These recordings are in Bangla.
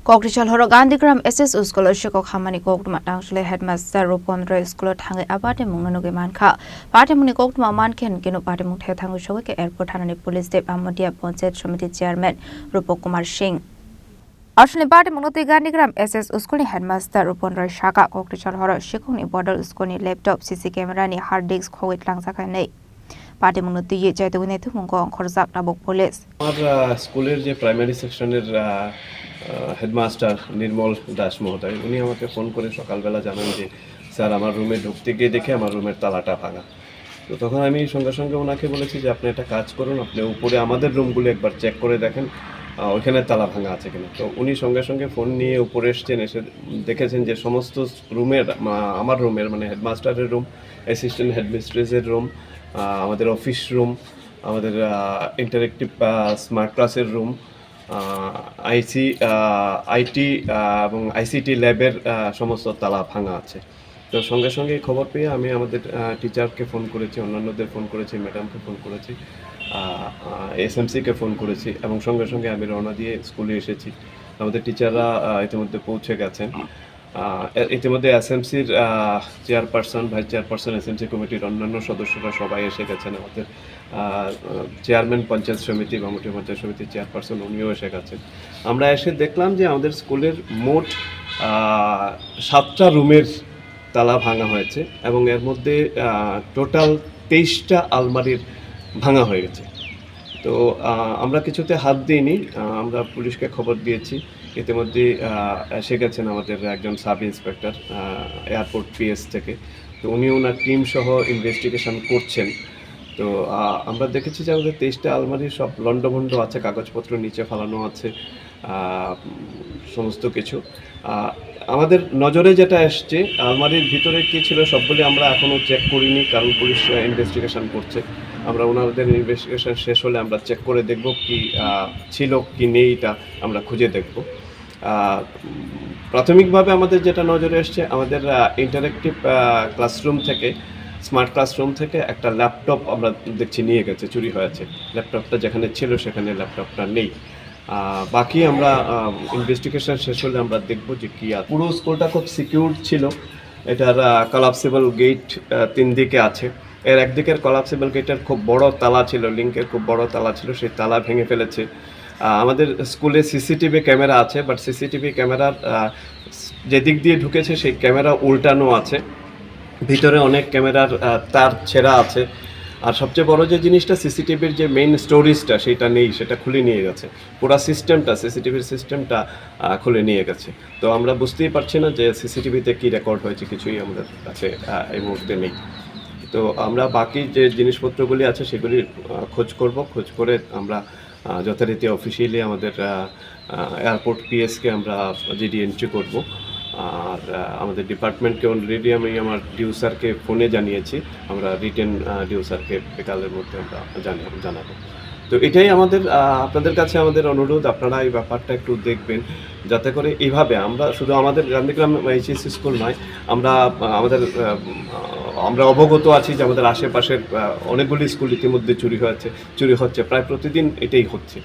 Kokrichal horo Gandhigram SS School Shiko Hamani Kokma Tangshale Headmaster Rupondra School Tangi Abate Munganuge Manka. Party Muni Kokma Mankin Gino Party Muthe Tangu Showke Airport Hanani Police Dep Amodia Ponset Committee Chairman Rupokumar Singh. Ashne Party Munoti Gandhigram SS School Headmaster Rupondra Shaka Kokrichal horo Shikuni Border School laptop CC camera ni hard disk Kowit Langsakane. Party Munoti Jaitu Netu Mungo Korzak Nabok Police. Our school is a primary section headmaster Nirmal Das মহোদয় উনি আমাকে ফোন করে সকালবেলা জানান যে স্যার আমার রুমে ঢুকতে গিয়ে দেখে আমার রুমের তালাটা ভাঙা। তো তখন আমি সঙ্গে সঙ্গে ওনাকে বলেছি যে আপনি একটা কাজ করুন, আপনি উপরে আমাদের রুমগুলো একবার চেক করে দেখেন ওইখানে তালা ভাঙা আছে কিনা। তো উনি সঙ্গে সঙ্গে ফোন নিয়ে উপরে এসছেন, এসে দেখেছেন যে সমস্ত রুমের আমার রুমের মানে হেডমাস্টারের রুম, অ্যাসিস্ট্যান্ট হেডমিস্ট্রেসের রুম, আমাদের অফিস রুম, আমাদের ইন্টারেক্টিভ স্মার্ট ক্লাসের রুম, আইটি এবং আইসিটি ল্যাবের সমস্ত তালা ভাঙা আছে। তো সঙ্গে সঙ্গে খবর পেয়ে আমি আমাদের টিচারকে ফোন করেছি, অন্যান্যদের ফোন করেছি, ম্যাডামকে ফোন করেছি, এসএমসিকে ফোন করেছি এবং সঙ্গে সঙ্গে আমি রওনা দিয়ে স্কুলে এসেছি। আমাদের টিচাররা ইতিমধ্যে পৌঁছে গেছেন। ইতিমধ্যে এসএমসির চেয়ারপারসন, ভাইস চেয়ারপারসন, এসএমসি কমিটির অন্যান্য সদস্যরা সবাই এসে গেছেন। আমাদের চেয়ারম্যান পঞ্চায়েত সমিতি, বামুটি পঞ্চায়েত সমিতির চেয়ারপারসন উনিও এসে গেছেন। আমরা এসে দেখলাম যে আমাদের স্কুলের মোট 7টা রুমের তালা ভাঙা হয়েছে এবং এর মধ্যে টোটাল 23টা আলমারির ভাঙা হয়ে গেছে। তো আমরা কিছুতে হাত দিইনি, আমরা পুলিশকে খবর দিয়েছি। ইতিমধ্যে এসে গেছেন আমাদের একজন সাব ইন্সপেক্টর এয়ারপোর্ট পিএস থেকে। তো উনি ওনার টিম সহ ইনভেস্টিগেশন করছেন। তো আমরা দেখেছি যে আমাদের 23টা আলমারি সব লন্ডভন্ড আছে, কাগজপত্র নিচে ফেলানো আছে, সমস্ত কিছু। আমাদের নজরে যেটা এসছে আলমারির ভিতরে কী ছিল সবগুলি আমরা এখনও চেক করিনি, কারণ পুলিশ ইনভেস্টিগেশন করছে। আমরা ওনাদের ইনভেস্টিগেশন শেষ হলে আমরা চেক করে দেখব কি ছিল কি নেই, এটা আমরা খুঁজে দেখব। প্রাথমিকভাবে আমাদের যেটা নজরে এসছে, আমাদের ইন্টারেক্টিভ ক্লাসরুম থেকে, স্মার্ট ক্লাসরুম থেকে একটা ল্যাপটপ আমরা দেখছি নিয়ে গেছে, চুরি হয়েছে। ল্যাপটপটা যেখানে ছিল সেখানে ল্যাপটপটা নেই। বাকি আমরা ইনভেস্টিগেশন শেষ হলে আমরা দেখব যে কী আছে। পুরো স্কুলটা খুব সিকিউর ছিল। এটার কলাপসিবল গেট 3 দিকে আছে। এর একদিকের কলাপসিবল গেটের খুব বড় তালা ছিল, লিঙ্কের খুব বড় তালা ছিল, সেই তালা ভেঙে ফেলেছে। আমাদের স্কুলে সিসিটিভি ক্যামেরা আছে, বাট সিসিটিভি ক্যামেরার যেদিক দিয়ে ঢুকেছে সেই ক্যামেরা উল্টানো আছে, ভিতরে অনেক ক্যামেরার তার ছেঁড়া আছে। আর সবচেয়ে বড় যে জিনিসটা, সিসিটিভির যে মেইন স্টোরেজটা সেটা নেই, সেটা খুলে নিয়ে গেছে। পুরো সিস্টেমটা, সিসিটিভির সিস্টেমটা খুলে নিয়ে গেছে। তো আমরা বুঝতেই পারছি না যে সিসিটিভিতে কী রেকর্ড হয়েছে, কিছুই আমাদের কাছে এই মুহূর্তে নেই। তো আমরা বাকি যে জিনিসপত্রগুলি আছে সেগুলি খোঁজ করব, খোঁজ করে আমরা যথারীতি অফিসিয়ালি আমাদের এয়ারপোর্ট পিএসকে আমরা জিডি এন্ট্রি করব। আর আমাদের ডিপার্টমেন্টকে অলরেডি আমি আমার ডিউ স্যারকে ফোনে জানিয়েছি, আমরা রিটেন ডিউ স্যারকে বিকালের মধ্যে আমরা জানাবো। তো এটাই আমাদের আপনাদের কাছে আমাদের অনুরোধ, আপনারা এই ব্যাপারটা একটু দেখবেন, যাতে করে এইভাবে আমরা শুধু আমাদের গান্ধীগ্রাম এইচএসসি স্কুল নয়, আমরা অবগত আছি যে আমাদের আশেপাশের অনেকগুলি স্কুল ইতিমধ্যে চুরি হচ্ছে, প্রায় প্রতিদিন এটাই হচ্ছে।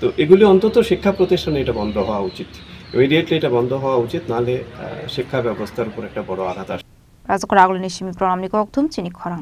তো এগুলি অন্তত শিক্ষা প্রতিষ্ঠানে এটা বন্ধ হওয়া উচিত, ইমিডিয়েটলি এটা বন্ধ হওয়া উচিত, নাহলে শিক্ষা ব্যবস্থার উপর একটা বড় আঘাত আসে। রাজকর আগল নিশিমি প্রণামনি কক্তুম চিনি খরাং।